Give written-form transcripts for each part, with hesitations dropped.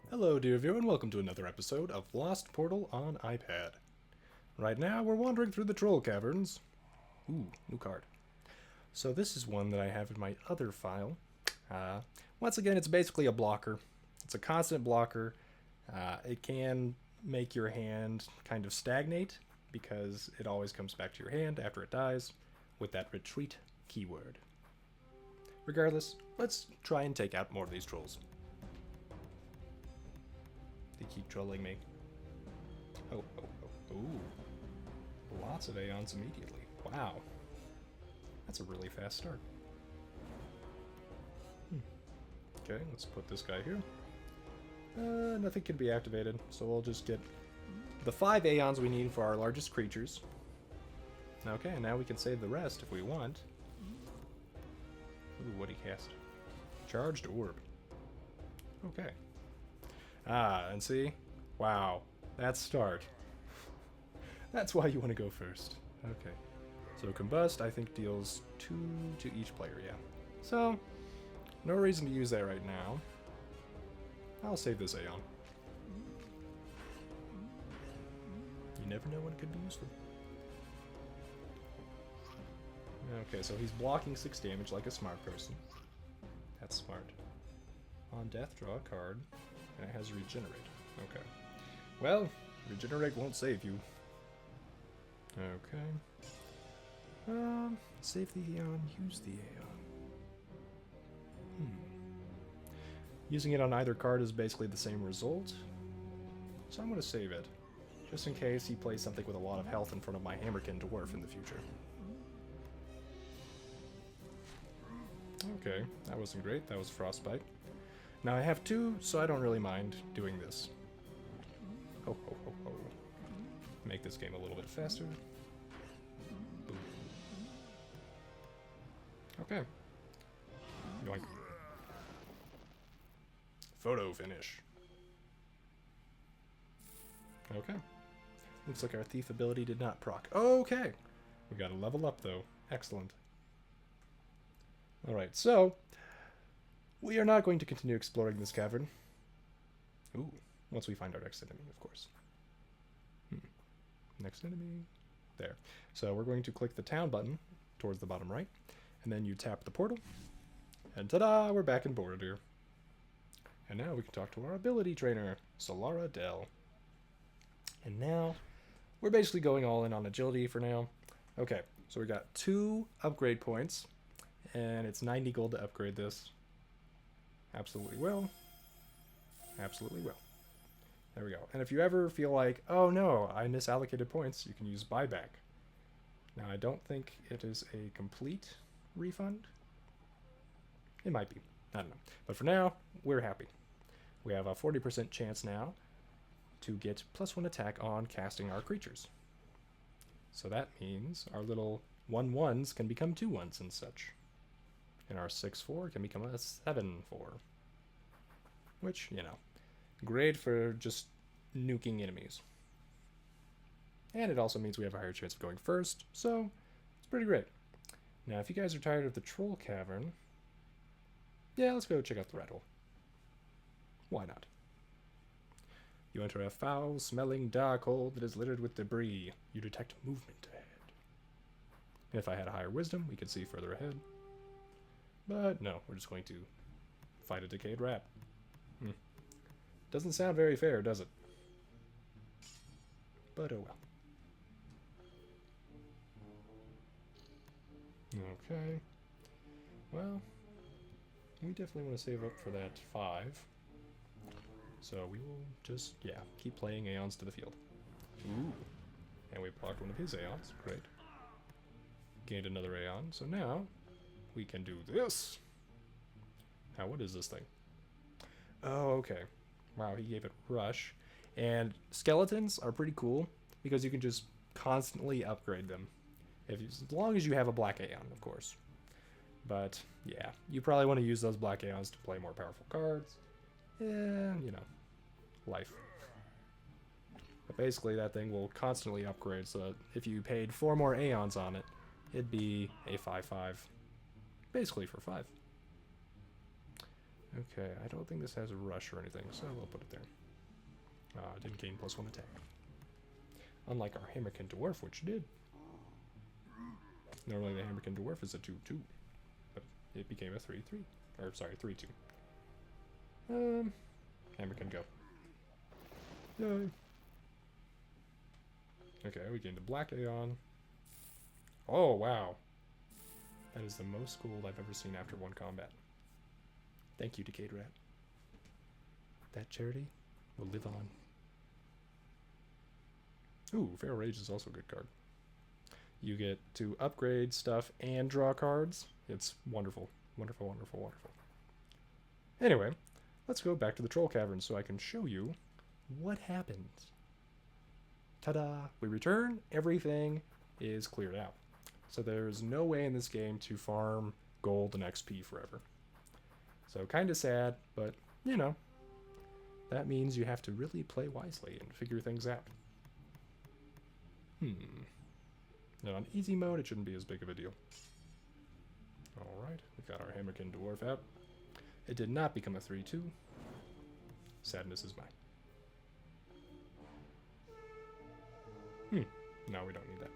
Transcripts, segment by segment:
Hello, dear viewer, and welcome to another episode of Lost Portal on iPad. Right now, we're wandering through the Troll Caverns. Ooh, new card. So this is one that I have in my other file. Once again, it's basically a blocker. It's a constant blocker. It can make your hand kind of stagnate because it always comes back to your hand after it dies with that retreat keyword. Regardless, let's try and take out more of these trolls. They keep trolling me. Oh. Ooh. Lots of Aeons immediately. Wow. That's a really fast start. Okay, let's put this guy here. Nothing can be activated, so we'll just get the 5 Aeons we need for our largest creatures. Okay, and now we can save the rest if we want. Ooh, what'd he cast? Charged Orb. Okay. And see? Wow. That start. That's why you want to go first. Okay. So Combust, I think, deals 2 to each player, yeah. So, no reason to use that right now. I'll save this Aeon. You never know when it could be useful. Okay, so he's blocking 6 damage like a smart person. That's smart. On death, draw a card. And it has Regenerate. Okay. Well, Regenerate won't save you. Okay. Save the Aeon, use the Aeon. Using it on either card is basically the same result. So I'm going to save it. Just in case he plays something with a lot of health in front of my Hammerkin Dwarf in the future. Okay, that wasn't great. That was Frostbite. Now I have 2, so I don't really mind doing this. Ho. Make this game a little bit faster. Boom. Okay. Yoink. Photo finish. Okay. Looks like our thief ability did not proc. Okay! We got a level up though. Excellent. Alright, so we are not going to continue exploring this cavern. Ooh, once we find our next enemy, of course. Next enemy. There. So we're going to click the town button towards the bottom right, and then you tap the portal, and ta-da, we're back in Border. And now we can talk to our ability trainer, Solara Dell. And now, we're basically going all in on agility for now. Okay, so we got 2 upgrade points, and it's 90 gold to upgrade this. Absolutely will. Absolutely will. There we go. And if you ever feel like, oh no, I misallocated points, you can use buyback. Now, I don't think it is a complete refund. It might be. I don't know. But for now, we're happy. We have a 40% chance now to get +1 attack on casting our creatures. So that means our little 1/1s can become 2/1s and such. And our 6/4 can become a 7/4. Which, you know, great for just nuking enemies. And it also means we have a higher chance of going first, so it's pretty great. Now, if you guys are tired of the Troll Cavern, yeah, let's go check out the rat hole. Why not? You enter a foul-smelling dark hole that is littered with debris. You detect movement ahead. If I had a higher wisdom, we could see further ahead. But no, we're just going to fight a decayed rat. Doesn't sound very fair, does it? But oh well. Okay. Well, we definitely want to save up for that 5. So we will just, yeah, keep playing Aeons to the field. Ooh. And we blocked one of his Aeons. Great. Gained another Aeon. So now we can do this. Now, what is this thing? Oh, okay. Wow, he gave it Rush. And skeletons are pretty cool because you can just constantly upgrade them. As long as you have a black Aeon, of course. But, yeah, you probably want to use those black Aeons to play more powerful cards. And, you know, life. But basically, that thing will constantly upgrade, so that if you paid 4 more Aeons on it, it'd be a 5/5. Basically for 5. Okay, I don't think this has a rush or anything, so we'll put it there. It didn't gain +1 attack. Unlike our Hammerkin Dwarf, which did. Normally the Hammerkin Dwarf is a 2-2, but it became a 3-3. Or, sorry, 3-2. Hammerkin, go. Yay. Okay, we gained a Black Aeon. Oh, wow. That is the most gold I've ever seen after one combat. Thank you, Decayed Rat. That charity will live on. Ooh, Feral Rage is also a good card. You get to upgrade stuff and draw cards. It's wonderful. Wonderful, wonderful, wonderful. Anyway, let's go back to the Troll Cavern so I can show you what happens. Ta-da! We return, everything is cleared out. So there's no way in this game to farm gold and XP forever. So kind of sad, but, you know, that means you have to really play wisely and figure things out. Now on easy mode, it shouldn't be as big of a deal. Alright, we got our Hammerkin Dwarf out. It did not become a 3-2. Sadness is mine. No, we don't need that.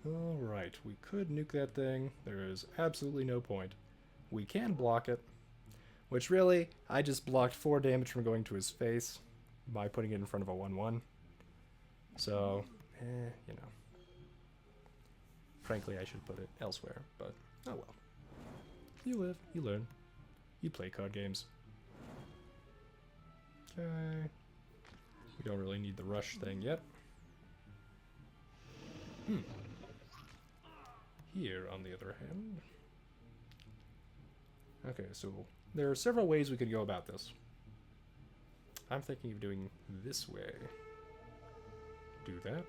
Alright, we could nuke that thing. There is absolutely no point. We can block it, which really, I just blocked 4 damage from going to his face by putting it in front of a 1-1. So, you know. Frankly, I should put it elsewhere, but oh well. You live, you learn. You play card games. Okay. We don't really need the rush thing yet. Here, on the other hand... Okay, so there are several ways we could go about this. I'm thinking of doing this way. Do that.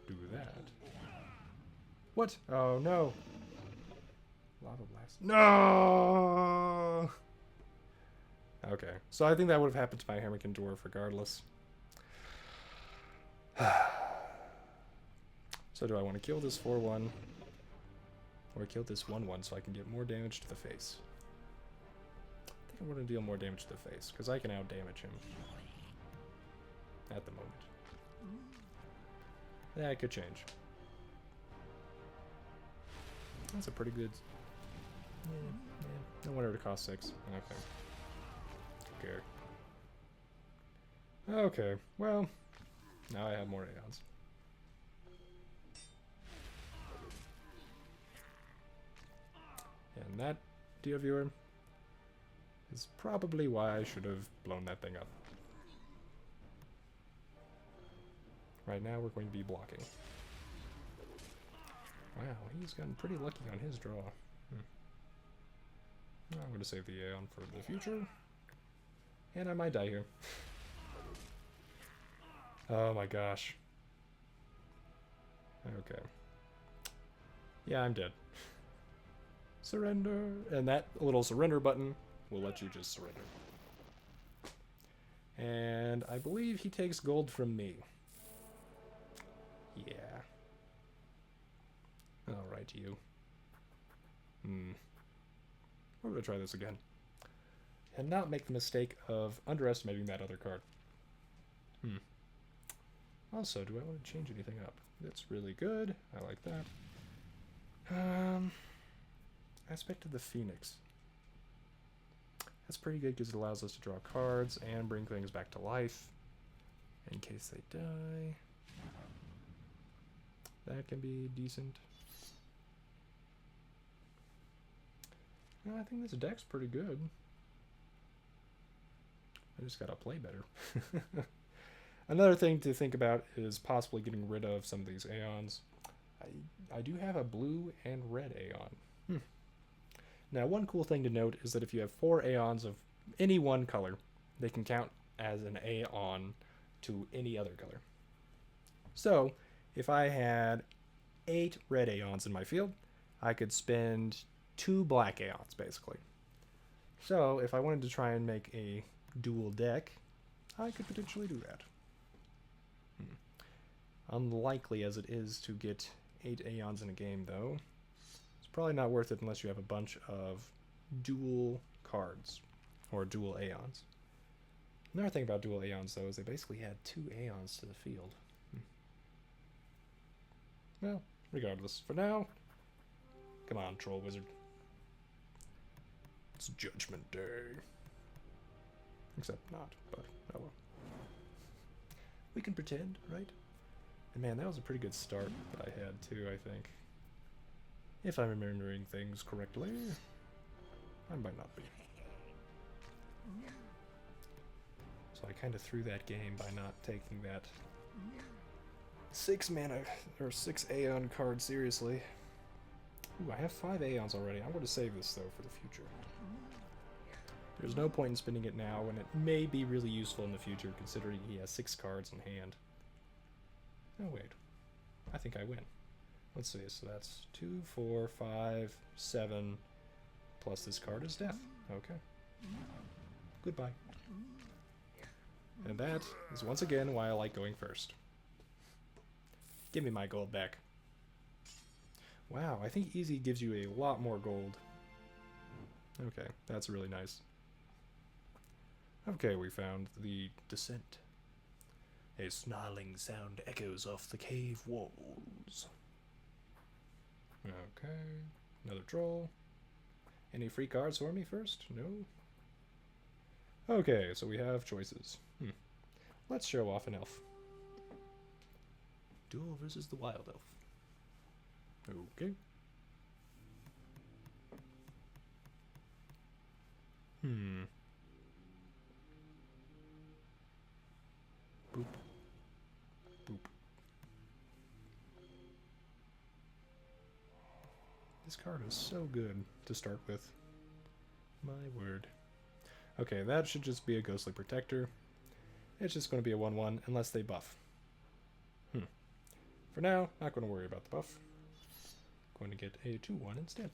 Do that. What? Oh, no. Lava blast. No! Okay, so I think that would have happened to my Hammerkin Dwarf regardless. So do I want to kill this 4-1? Or kill this 1-1 so I can get more damage to the face? I think I'm going to deal more damage to the face, because I can out-damage him. At the moment. That could change. That's a pretty good... Yeah. No wonder it cost 6. Okay. Okay, well, now I have more Aeons. And that, dear viewer, is probably why I should have blown that thing up. Right now we're going to be blocking. Wow, he's gotten pretty lucky on his draw. I'm going to save the Aeon for the future. And I might die here. Oh my gosh. Okay. Yeah, I'm dead. Surrender. And that little surrender button will let you just surrender. And I believe he takes gold from me. Yeah. Alright, you. We're going to try this again. And not make the mistake of underestimating that other card. Also, do I want to change anything up? That's really good. I like that. Aspect of the Phoenix. That's pretty good because it allows us to draw cards and bring things back to life in case they die. That can be decent. I think this deck's pretty good. I just gotta play better. Another thing to think about is possibly getting rid of some of these Aeons. I do have a blue and red Aeon. Now, one cool thing to note is that if you have 4 Aeons of any one color, they can count as an Aeon to any other color. So, if I had 8 red Aeons in my field, I could spend 2 black Aeons, basically. So, if I wanted to try and make a dual deck, I could potentially do that. Unlikely as it is to get 8 Aeons in a game, though. Probably not worth it unless you have a bunch of dual cards or dual Aeons. Another thing about dual Aeons, though, is they basically add 2 Aeons to the field. Well, regardless, for now, come on, Troll Wizard. It's Judgment Day. Except not, but oh well. We can pretend, right? And man, that was a pretty good start that I had too, I think. If I'm remembering things correctly. I might not be. So I kind of threw that game by not taking that 6 mana, or 6 Aeon card seriously. Ooh, I have 5 Aeons already. I'm going to save this, though, for the future. There's no point in spending it now when it may be really useful in the future, considering he has 6 cards in hand. Oh, wait. I think I win. Let's see, so that's 2, 4, 5, 7, plus this card is death. Okay. Goodbye. And that is once again why I like going first. Give me my gold back. Wow, I think easy gives you a lot more gold. Okay, that's really nice. Okay, we found the descent. A snarling sound echoes off the cave walls. Okay, another troll. Any free cards for me first? No? Okay, so we have choices. Let's show off an elf. Duel versus the wild elf. Okay. Boop. Boop. This card is so good to start with. My word. Okay, that should just be a Ghostly Protector. It's just going to be a 1/1 unless they buff. For now, not going to worry about the buff. Going to get a 2/1 instead.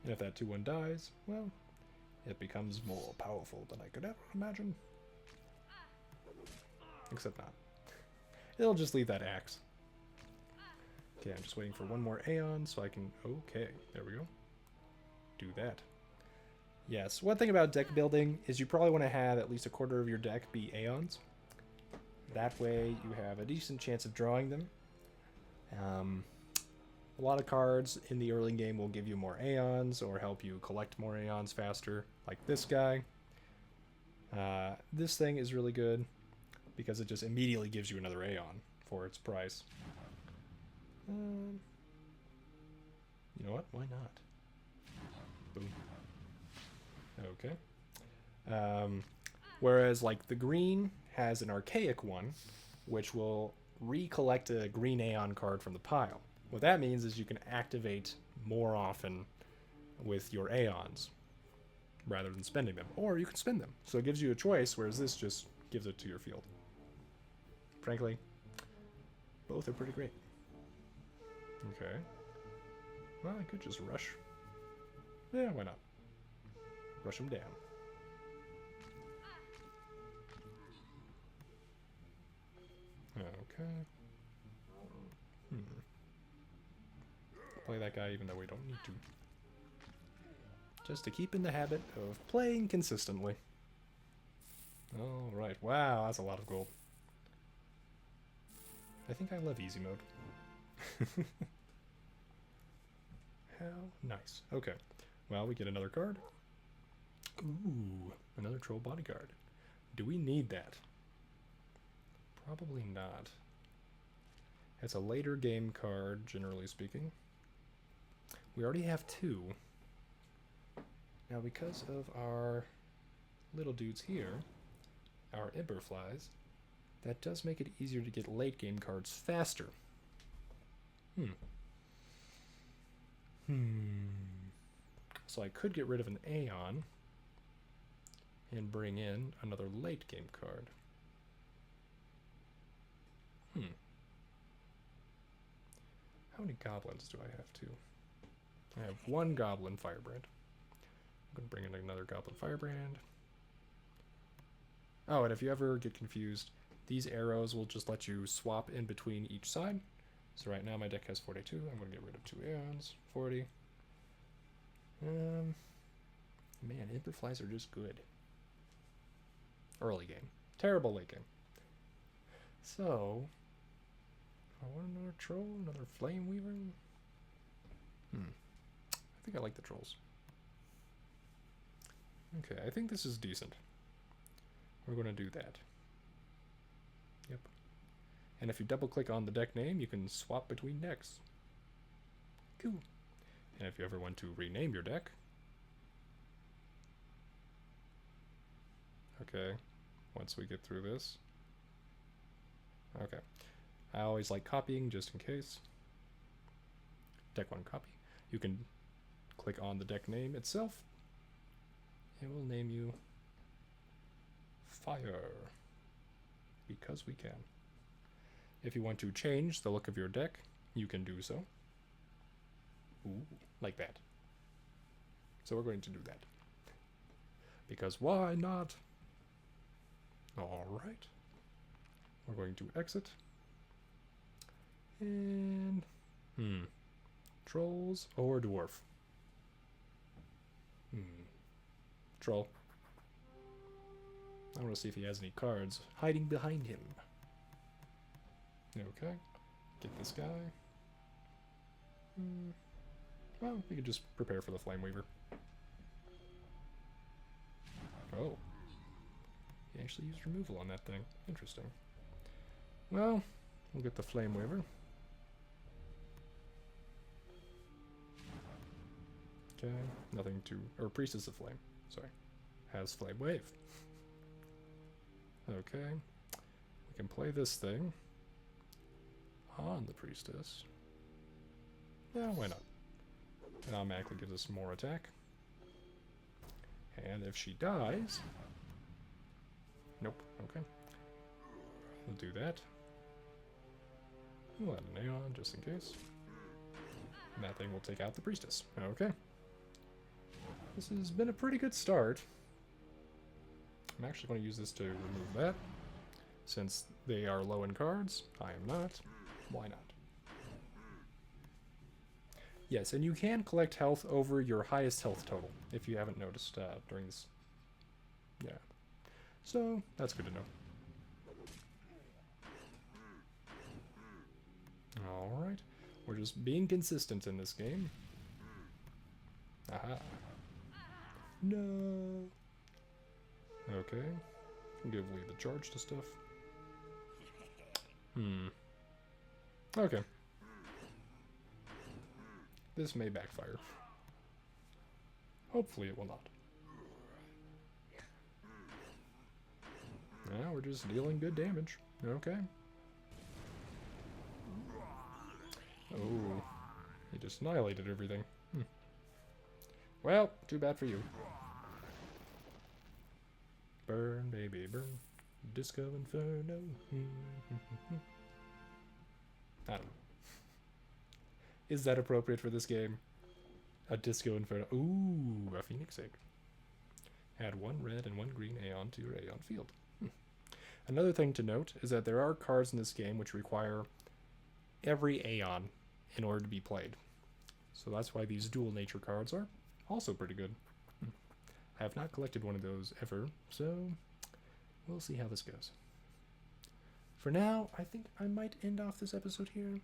And if that 2/1 dies, well, it becomes more powerful than I could ever imagine. Except not. It'll just leave that axe. Okay, I'm just waiting for one more Aeon so I can... Okay, there we go. Do that. Yes, one thing about deck building is you probably want to have at least a quarter of your deck be Aeons. That way you have a decent chance of drawing them. A lot of cards in the early game will give you more Aeons or help you collect more Aeons faster, like this guy. This thing is really good because it just immediately gives you another Aeon for its price. You know what? Why not? Boom. Okay. Whereas, like, the green has an archaic one, which will recollect a green Aeon card from the pile. What that means is you can activate more often with your Aeons rather than spending them. Or you can spend them. So it gives you a choice, whereas this just gives it to your field. Frankly, both are pretty great. Okay. Well, I could just rush. Yeah, why not? Rush him down. Okay. Play that guy even though we don't need to. Just to keep in the habit of playing consistently. Alright, wow, that's a lot of gold. I think I love easy mode. How nice. Okay, well, we get another card. Ooh, another troll bodyguard. Do we need that? Probably not. It's a later game card, generally speaking. We already have 2. Now, because of our little dudes here, our Emberflies, that does make it easier to get late game cards faster. So I could get rid of an Aeon and bring in another late game card. How many goblins do I have too? I have 1 goblin firebrand. I'm going to bring in another goblin firebrand. Oh, and if you ever get confused, these arrows will just let you swap in between each side. So right now my deck has 42. I'm going to get rid of 2 Aeons. 40. Man, Hyperflies are just good. Early game. Terrible late game. So, I want another troll, another flame weaver. I think I like the trolls. Okay, I think this is decent. We're going to do that. Yep. And if you double click on the deck name, you can swap between decks. Cool. And if you ever want to rename your deck. Okay, once we get through this. Okay. I always like copying just in case. Deck 1 copy. You can click on the deck name itself. It will name you Fire. Because we can. If you want to change the look of your deck, you can do so. Ooh, like that. So we're going to do that. Because why not? Alright. We're going to exit. And... Trolls or dwarf? Troll. I want to see if he has any cards hiding behind him. Okay. Get this guy. Well, we could just prepare for the Flame Weaver. Oh. He actually used removal on that thing. Interesting. Well, we'll get the Flame Weaver. Okay, nothing to... Or Priestess of Flame, sorry. Has Flame Wave. Okay. We can play this thing on the Priestess. Yeah, why not? It automatically gives us more attack. And if she dies... Nope, okay. We'll do that. We'll add an Aeon just in case. And that thing will take out the Priestess. Okay. This has been a pretty good start. I'm actually going to use this to remove that. Since they are low in cards, I am not. Why not? Yes, and you can collect health over your highest health total, if you haven't noticed during this. Yeah. So, that's good to know. Alright. We're just being consistent in this game. Aha. No. Okay. Give Lee the charge to stuff. Okay. This may backfire. Hopefully it will not. Now we're just dealing good damage. Okay. Oh. He just annihilated everything. Well, too bad for you. Burn, baby, burn. Disco Inferno. I don't know. Is that appropriate for this game? A Disco Inferno. Ooh, a Phoenix Egg. Add 1 red and 1 green Aeon to your Aeon field. Another thing to note is that there are cards in this game which require every Aeon in order to be played. So that's why these dual nature cards are also pretty good. I have not collected one of those ever, so we'll see how this goes. For now, I think I might end off this episode here.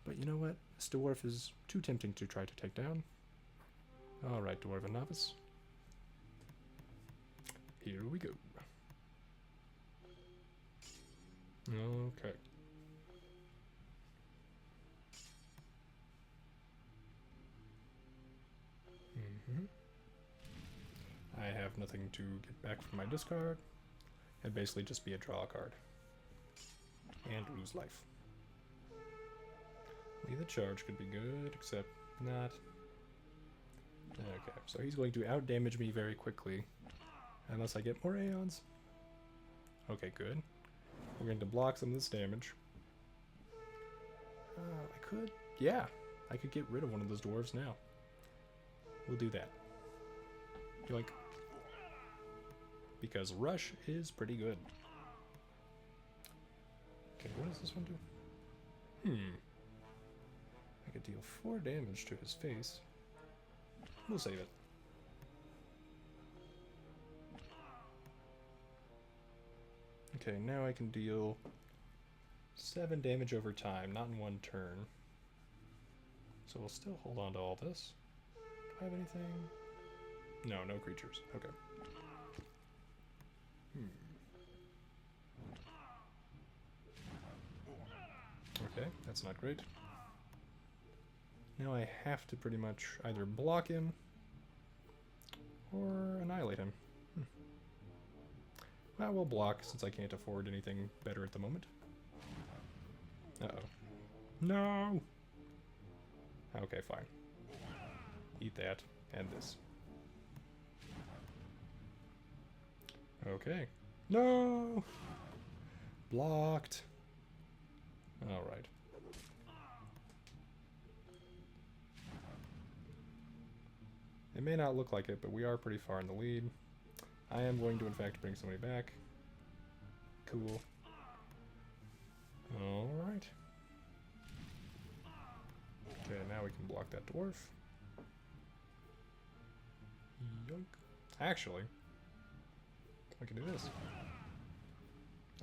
But you know what? This dwarf is too tempting to try to take down. Alright, Dwarven Novice. Here we go. Okay. I have nothing to get back from my discard. It'd basically just be a draw card. And lose life. Lee the charge could be good, except not. Okay, so he's going to outdamage me very quickly. Unless I get more Aeons. Okay, good. We're going to block some of this damage. I could... Yeah, I could get rid of one of those dwarves now. We'll do that. Yoink. Because Rush is pretty good. Okay, what does this one do? I could deal 4 damage to his face. We'll save it. Okay, now I can deal 7 damage over time, not in one turn. So we'll still hold on to all this. Do I have anything? No, no creatures. Okay. Okay, that's not great. Now I have to pretty much either block him or annihilate him. Well, we'll block since I can't afford anything better at the moment. Uh-oh. No! Okay, fine. Eat that, and this. Okay. No! Blocked. Alright. It may not look like it, but we are pretty far in the lead. I am going to, in fact, bring somebody back. Cool. Alright. Okay, now we can block that dwarf. Yoink. Actually, I can do this.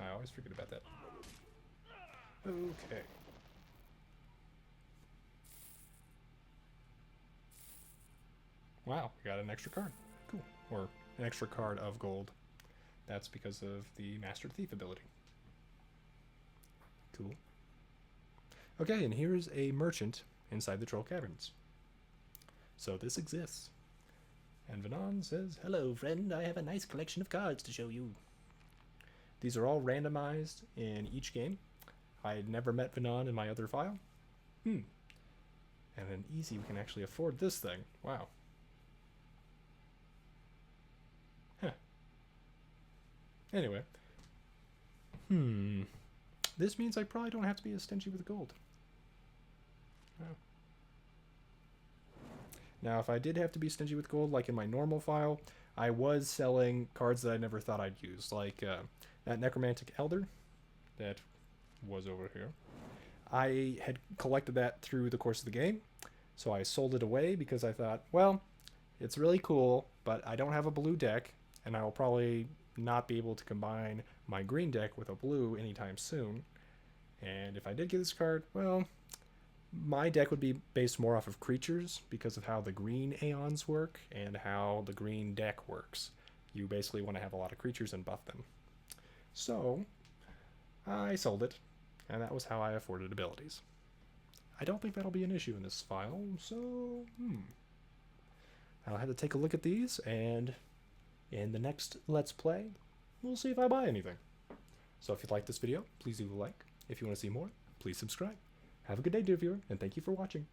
I always forget about that. Okay. Wow, we got an extra card. Cool. Or an extra card of gold. That's because of the Master Thief ability. Cool. Okay, and here's a merchant inside the Troll Caverns. So this exists. And Venon says, "Hello, friend. I have a nice collection of cards to show you." These are all randomized in each game. I had never met Venon in my other file. And in easy, we can actually afford this thing. Wow. Huh. Anyway. This means I probably don't have to be as stingy with gold. Oh. Now, if I did have to be stingy with gold, like in my normal file, I was selling cards that I never thought I'd use, like that Necromantic Elder that was over here. I had collected that through the course of the game, so I sold it away because I thought, well, it's really cool, but I don't have a blue deck, and I will probably not be able to combine my green deck with a blue anytime soon. And if I did get this card, well, my deck would be based more off of creatures because of how the green Aeons work and how the green deck works. You basically want to have a lot of creatures and buff them. So I sold it, and that was how I afforded abilities. I don't think that'll be an issue in this file, so I'll have to take a look at these, and in the next Let's Play, we'll see if I buy anything. So if you like this video, please leave a like. If you want to see more, please subscribe. Have a good day, dear viewer, and thank you for watching.